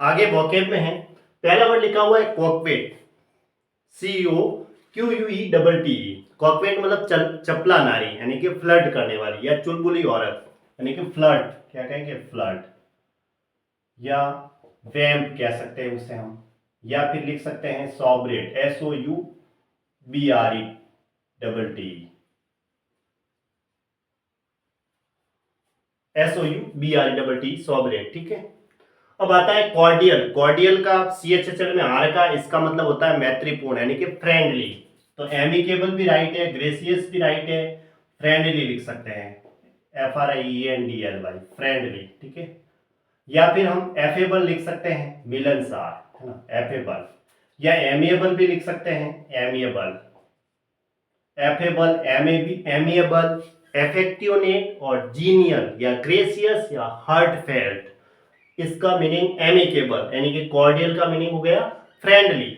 आगे वोकेब में है। पहला वर्ड लिखा हुआ है कॉकवेट, COQUETTE। कॉकवेट मतलब चपला नारी, यानी कि फ्लर्ट करने वाली या चुलबुली औरत, यानी कि फ्लर्ट, क्या कहेंगे, फ्लर्ट, या वैम्प कह सकते हैं उसे हम, या फिर लिख सकते हैं सॉब्रेट, SOUBRETTE, सॉब्रेट, ठीक है। अब आता है कॉर्डियल। कॉर्डियल का CHHL में आर का, इसका मतलब होता है मैत्रीपूर्ण, यानी कि फ्रेंडली। तो एमिकेबल भी राइट है, ग्रेसियस भी राइट है, फ्रेंडली लिख सकते हैं, FRIENDLY, फ्रेंडली, ठीक है। या फिर हम एफेबल लिख सकते हैं, मिलनसार, है ना, एफेबल। या एमिएबल भी लिख सकते हैं, एमिएबल, एफेबल, एमिएबल, एफेक्टियोनेट और जीनियल या ग्रेसियस या हार्टफेल्ट। इसका मीनिंग एमिकेबल, यानी कि कॉर्डियल का मीनिंग हो गया फ्रेंडली,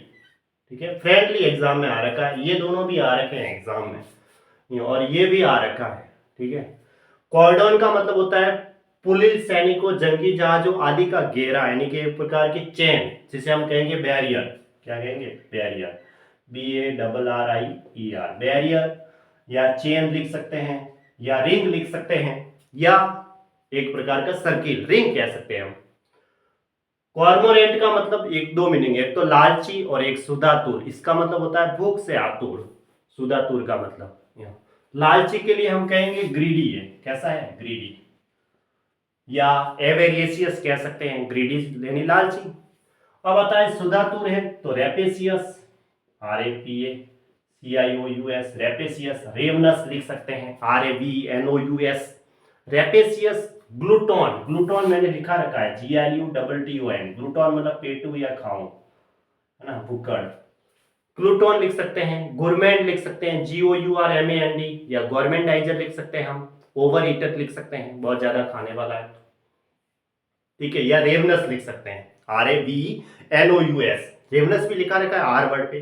ठीक है। फ्रेंडली एग्जाम में आ रखा है, ये दोनों भी आ रखे हैं एग्जाम में, और ये भी आ रखा है, ठीक है। कॉर्डन का मतलब होता है पुलिस, सैनिकों, जंगी जहाजों आदि का घेरा, यानी कि एक प्रकार की चेन, जिसे हम कहेंगे बैरियर। क्या कहेंगे, बैरियर, BARRIER, बैरियर, या चेन लिख सकते हैं, या रिंग लिख सकते हैं, या एक प्रकार का सर्किल, रिंग कह सकते हैं हम। कॉर्मोरेंट का मतलब एक दो मीनिंग है, एक तो लालची और एक सुधातुर। इसका मतलब होता है भूख से आतुर, सुधातुर का मतलब, लालची के लिए हम कहेंगे ग्रीडी है, कैसा है, ग्रीडी, या एवेरियसियस कह सकते हैं, ग्रीडी यानी लालची। अब आता है सुधातुर है तो रेपेसियस, RAPACIOUS, रेपेसियस। रेवनस लिख सकते हैं, RAVENOUS, रेपेसियस। ग्लूटोन, ग्लूटोन मैंने लिखा रखा है, GLUTTON, ग्लूटोन मतलब पेटू या खाऊं, है ना, भुक्कड़, ग्लूटोन लिख सकते हैं। गोरमेंट लिख सकते हैं, GOURMAND, या गवर्नमेंटाइजर लिख सकते हैं हम। ओवर ईटर लिख सकते हैं, बहुत ज्यादा खाने वाला है, ठीक है। या रेवनस लिख सकते हैं, RAVENOUS, रेवनस भी लिखा रखा है आर वर्ड पे।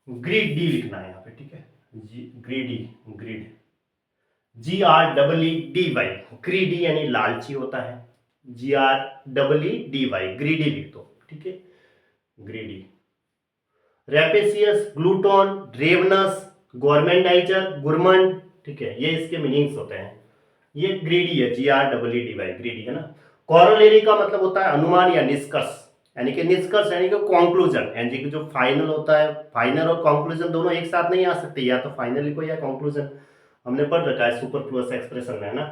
ग्रीड डी लिखना है यहाँ पे, ठीक है, ग्रीडी, ग्रीड, GREEDY, ग्रीडी यानी लालची होता है, GREEDY, ग्रीडी लिख दो, ठीक है, ग्रीडी। रेपेसियस, ग्लूटोन, रेवनस, गवर्नमेंटाइजर, गुरमंड, ठीक है, ये इसके मीनिंग्स होते हैं। ये ग्रीडी है, GREEDY, ग्रीडी है ना। कॉरोलरी का मतलब होता है अनुमान या निष्कर्ष, यानी कि निष्कर्ष यानी कि कंक्लूजन, यानी कि जो फाइनल होता है, फाइनल और कंक्लूजन दोनों एक साथ नहीं आ सकते, या तो फाइनल लिखो या कंक्लूजन, हमने पढ़ रखा है सुपरफ्लुअस एक्सप्रेशन में, है ना।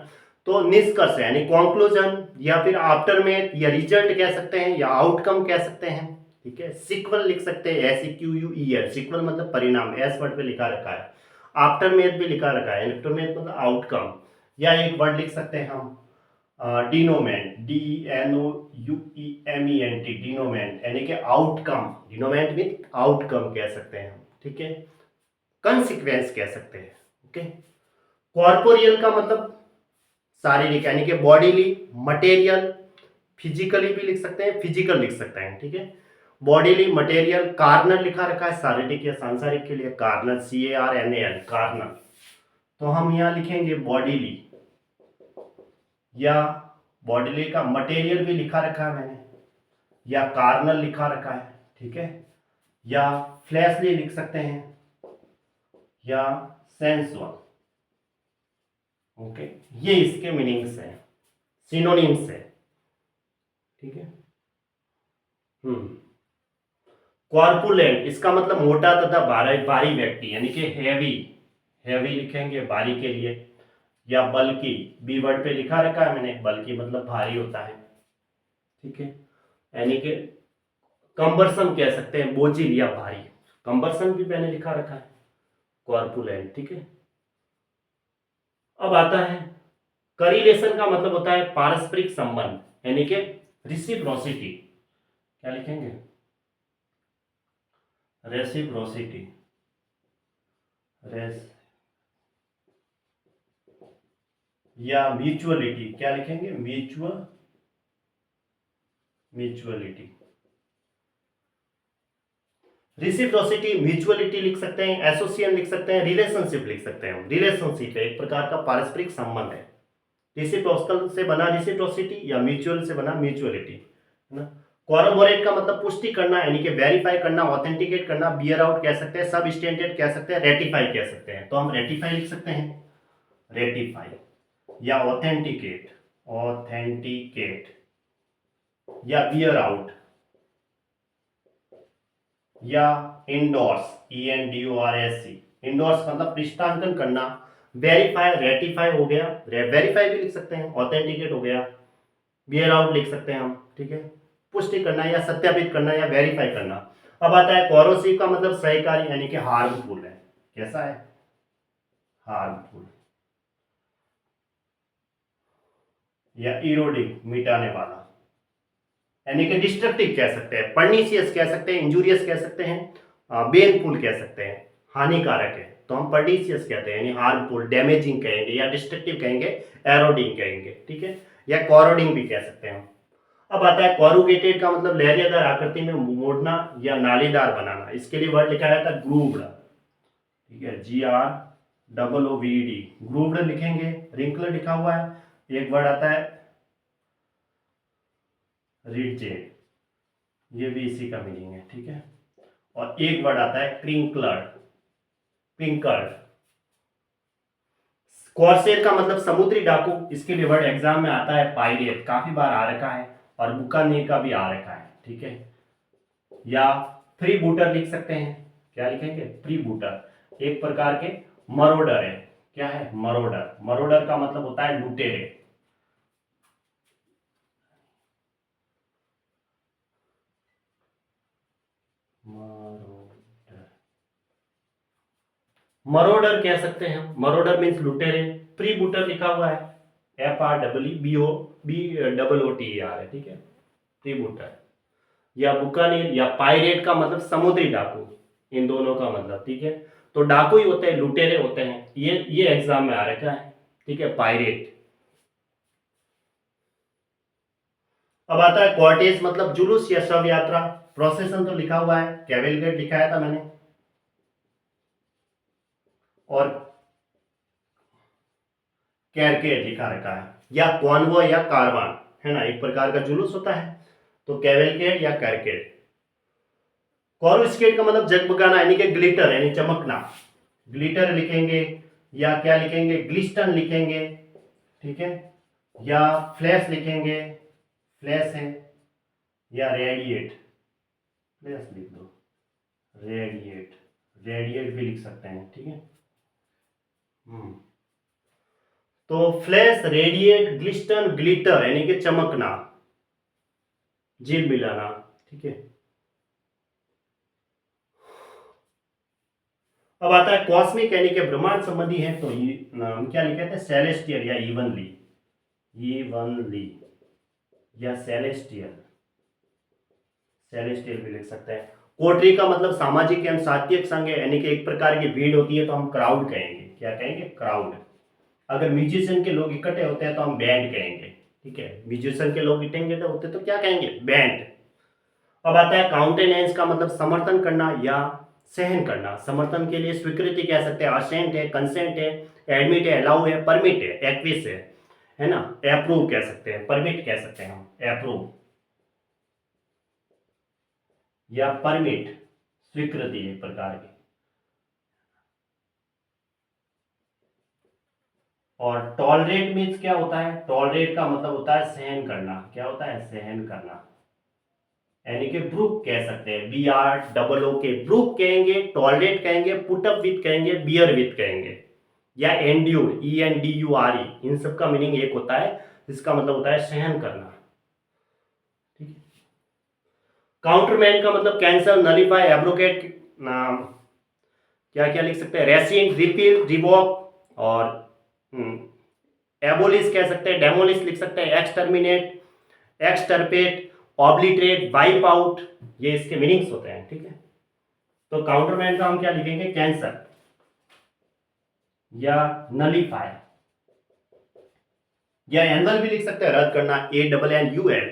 तो निष्कर्ष यानी कंक्लूजन, या फिर आफ्टर में, या रिजल्ट कह सकते हैं, या आउटकम कह सकते हैं, ठीक है। सीक्वल लिख सकते हैं, SEQUEL, सीक्वल मतलब परिणाम, एस वर्ड पे लिखा रखा है। आफ्टर मेथ भी लिखा रखा है, आफ्टर मेथ मतलब आउटकम। या एक वर्ड लिख सकते हैं हम, डिनोमेंट, DENOUEMENT, डिनोमेंट यानी कि आउटकम, डिनोमेंट विथ आउटकम कह सकते हैं हम, ठीक है। कंसिक्वेंस कह सकते हैं, ओके। कॉर्पोरियल का मतलब शारीरिक, यानी कि बॉडीली, मटेरियल, फिजिकली भी लिख सकते हैं, फिजिकल लिख सकते हैं, ठीक है। Bodily, material. कार्नल लिखा रखा है शारीरिक या सांसारिक के लिए, कार्नल, CARNAL, कार्नल। तो हम यहां लिखेंगे बॉडीली, या बॉडीली का मटेरियल भी लिखा रखा है मैंने, या कार्नल लिखा रखा है, ठीक है। या फ्लैशली लिख सकते हैं, या सेंसुअल, ओके। ये इसके मीनिंग्स हैं, सिनोनिम्स है, ठीक है। कॉर्पुलेंट, इसका मतलब मोटा तथा भारी व्यक्ति, यानी कि हैवी, हैवी लिखेंगे भारी के लिए। या बल्कि, बी वर्ड पे लिखा रखा है मैंने, बल्कि मतलब भारी होता है, ठीक है। यानी कि कंबरसम कह सकते हैं, बोझिल या भारी, कंबरसम भी मैंने लिखा रखा है, कॉर्पुलेंट, ठीक है। अब आता है करिलेशन का मतलब होता है पारस्परिक संबंध, यानी कि रिसिप्रोसिटी, क्या लिखेंगे, रेसिप्रोसिटी, रेस, या म्यूचुअलिटी, क्या लिखेंगे, म्यूचुअलिटी। रिसिप्रोसिटी, म्यूचुअलिटी लिख सकते हैं, एसोसिएशन लिख सकते हैं, रिलेशनशिप लिख सकते हैं। रिलेशनशिप है एक प्रकार का पारस्परिक संबंध है, रेसिप्रोकल से बना रेसिप्रोसिटी या म्यूचुअल से बना म्यूचुअलिटी, है ना। कोरोबोरेट का मतलब पुष्टि करना यानी कि वेरीफाई करना, ऑथेंटिकेट करना, बियर आउट कह सकते हैं, सबस्टेंटिएट कह सकते हैं, रेटिफाई कह सकते हैं। तो हम रेटिफाई लिख सकते हैं, रेटिफाई या ऑथेंटिकेट, ऑथेंटिकेट या बियर आउट या इंडोर्स, ENDORS, इंडोर्स मतलब पृष्ठांकन करना। वेरीफाई, रेटिफाई हो गया, वेरीफाई भी लिख सकते हैं, ऑथेंटिकेट हो गया, बियर आउट लिख सकते हैं हम, ठीक है। पुष्टि करना या सत्यापित करना या वेरीफाई करना। अब आता है कोरोसिव का मतलब सहायकारी यानी कि हार्मफुल है। कैसा है? हार्मफुल या इरोडिंग, मिटाने वाला, यानी कि डिस्ट्रक्टिव कह सकते हैं, पर्निशियस कह सकते हैं, इंजूरियस कह सकते हैं, बेनफुल कह सकते हैं, हानिकारक है तो हम पर्निशियस कहते हैं, यानी हार्मफुल, डैमेजिंग कहेंगे या डिस्ट्रक्टिव कहेंगे, एरोडिंग कहेंगे, ठीक है, या कॉरोडिंग भी कह सकते हैं। अब आता है कॉरुगेटेड का मतलब लहरियादार आकृति में मोड़ना या नालीदार बनाना। इसके लिए वर्ड लिखा गया था ग्रूव्ड, ठीक है, GROOVD, ग्रूव्ड लिखेंगे, रिंकल लिखा हुआ है। एक वर्ड आता है रिडजेड, ये भी इसी का मीनिंग है, ठीक है। और एक वर्ड आता है क्रिंकलर, क्रिंकर्ड। कॉर्सेर का मतलब समुद्री डाकू, इसके लिए वर्ड एग्जाम में आता है पायरेट, काफी बार आ रखा है, और बुकानेर का भी आ रखा है, ठीक है। या फ्री बूटर लिख सकते हैं, क्या लिखेंगे? फ्री बूटर, एक प्रकार के मरोडर है। क्या है? मरोडर, मरोडर का मतलब होता है लुटेरे। मरोडर कह सकते हैं, मरोडर मीन्स लुटेरे। प्री बूटर लिखा हुआ है, FREEBOOTER है, ठीक है, प्री बूटर। या बुकानेर या पायरेट का मतलब समुद्री डाकू, इन दोनों का मतलब, ठीक है। तो डाकू ही होते हैं, लुटेरे होते हैं, ये एग्जाम में आ रखा है, ठीक है, पायरेट। अब आता है कॉर्टेज मतलब जुलूस या शव यात्रा। प्रोसेशन तो लिखा हुआ है, कैवेलगेट लिखाया था मैंने, और कैरकेड लिखा रखा है, या कॉन्वॉय या कारवान, है ना, एक प्रकार का जुलूस होता है, तो कैवेलकेड या कैरकेड। कॉर्विस्केट का मतलब जगमगाना यानी कि ग्लिटर यानी चमकना, ग्लिटर लिखेंगे, या क्या लिखेंगे? ग्लिस्टन लिखेंगे, ठीक है, या फ्लैश लिखेंगे, फ्लैश है, या रेडिएट, फ्लैश लिख दो, रेडिएट, रेडिएट भी लिख सकते हैं, ठीक है। तो फ्लैश, रेडिएट, ग्लिस्टन, ग्लिटर यानी कि चमकना, झिल मिलाना, ठीक है। अब आता है कॉस्मिक यानी कि ब्रह्मांड संबंधी है, तो ये नाम क्या लिखे थे? सेलेस्टियल या इवनली, इवनली या सेलेस्टियल, सेलेस्टियल भी लिख सकते हैं। कोटरी का मतलब सामाजिक एवं साहित्यिक संघ है, यानी कि एक प्रकार की भीड़ होती है तो हम क्राउड कहेंगे, क्या कहेंगे? क्राउड। अगर म्यूजिशियन के लोग इकट्ठे होते हैं तो हम बैंड कहेंगे, ठीक है, म्यूजिशियन के लोग इकट्ठे होते तो क्या कहेंगे? बैंड। अब आता है काउंटेनेंस का मतलब समर्थन करना या सहन करना। समर्थन के लिए स्वीकृति कह सकते हैं, असेंट है, कंसेंट है, एडमिट है, अलाउ है, परमिट है, एक्विस है ना, अप्रूव कह सकते हैं, परमिट कह सकते हैं हम, अप्रूव या परमिट, स्वीकृति एक प्रकार की। और टॉलरेट मीन्स क्या होता है? टॉलरेट का मतलब होता है सहन करना। क्या होता है? सहन करना, यानी कि ब्रूक कह सकते हैं, BROOK, ब्रूक कहेंगे, टॉलरेट कहेंगे, पुटअप विथ कहेंगे, बियर विथ कहेंगे, या एंड्यूर, ENDURE, इन सब का मीनिंग एक होता है, जिसका मतलब होता है सहन करना, ठीक है। काउंटरमैन का मतलब कैंसल, नलीफाई, एब्रोगेट, क्या क्या लिख सकते हैं? रेसिन, रिपील, रिवॉक, और एबोलिश कह सकते हैं, डेमोलिश लिख सकते हैं, एक्सटर्मिनेट, एक्सटर्पेट, ऑब्लिटरेट, वाइप आउट, ये इसके मीनिंग्स होते हैं, ठीक है। तो काउंटरमैन का हम क्या लिखेंगे? कैंसर या नलीफाई, या एनुअल भी लिख सकते हैं, रद्द करना, ANNUL,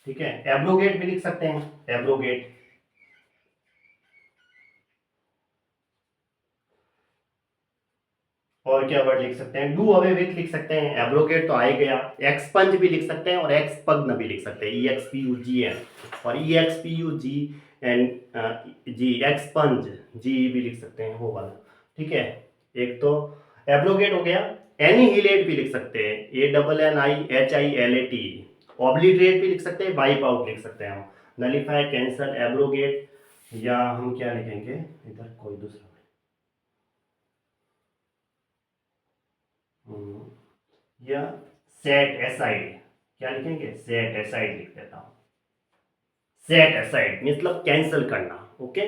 ठीक है। एब्रोगेट भी लिख सकते हैं, एब्रोगेट। और क्या वर्ड लिख सकते हैं, डू अवे विथ लिख सकते हैं, एब्रोगेट तो आ ही गया, एक्सपंज भी लिख सकते हैं और एक्सपग्न भी लिख सकते हैं, ई x P U G N और ई x P U G N G, expunge जी भी लिख सकते हैं वो वाला, ठीक है। एक तो एब्रोगेट हो गया, एनिहिलेट भी लिख सकते हैं, A double N I H I L A T, obliterate भी लिख सकते हैं, वाइप आउट लिख सकते हैं हम, नलीफाई, कैंसल, एब्रोगेट, या हम क्या लिखेंगे इधर कोई दूसरा, या सेट एसाइड, क्या लिखेंगे, सेट एसाइड लिख देता हूं, सेट एसाइड मतलब कैंसिल करना, ओके।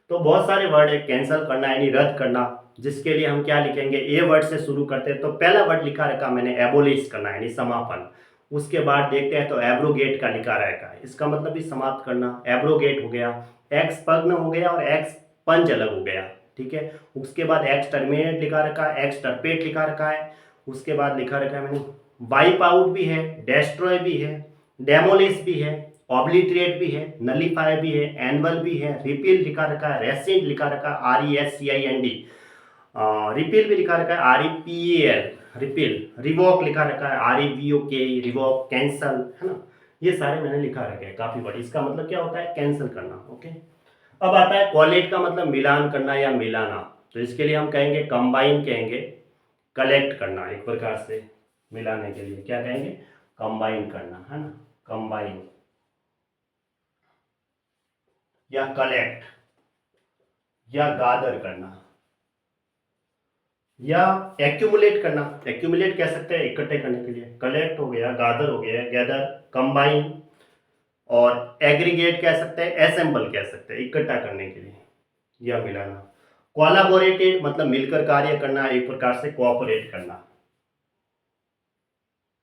तो बहुत सारे वर्ड है, कैंसिल करना यानी रद्द करना, जिसके लिए हम क्या लिखेंगे, ए वर्ड से शुरू करते हैं। तो पहला वर्ड लिखा रखा मैंने एबोलिश करना यानी समापन, उसके बाद देखते हैं तो एब्रोगेट का लिखा रखा है, इसका मतलब भी समाप्त करना, एब्रोगेट हो गया, एक्स पग्न हो गया और एक्स पंच अलग हो गया, ठीक है। उसके बाद एक्स टर्मिनेट लिखा रखा है, एक्स टर्पेट लिखा रखा है, उसके बाद लिखा रखा है मैंने वाइप आउट भी है, डेस्ट्रॉय भी है, डेमोलिश भी है, ऑब्लिटरेट भी है, नलीफाई भी है, एनवल भी है, रिपील लिखा रखा है, रेसेंट लिखा रखा है, R E S C I N D, repeal भी लिखा रखा है, R E P A L repeal, revoke लिखा रखा है, आर ई वी ओ के रिवॉक, कैंसल, है ना। ये सारे मैंने लिखा रखे हैं काफी बड़ी, इसका मतलब क्या होता है, कैंसिल करना, ओके। अब आता है कॉलेट का मतलब मिलान करना या मिलाना, तो इसके लिए हम कहेंगे कंबाइन कहेंगे, कलेक्ट करना, एक प्रकार से मिलाने के लिए क्या कहेंगे, कंबाइन करना, है ना, कंबाइन या कलेक्ट या गादर करना या एक्यूमुलेट करना, एक्यूमुलेट कह सकते हैं इकट्ठे करने के लिए, कलेक्ट हो गया, गादर हो गया, गैदर, कंबाइन, और एग्रीगेट कह सकते हैं, असेंबल कह सकते हैं इकट्ठा करने के लिए या मिलाना। कोलाबोरेटेड मतलब मिलकर कार्य करना, एक प्रकार से कोऑपरेट करना,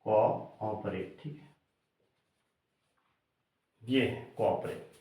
कोऑपरेट, ठीक है, ये कोऑपरेट।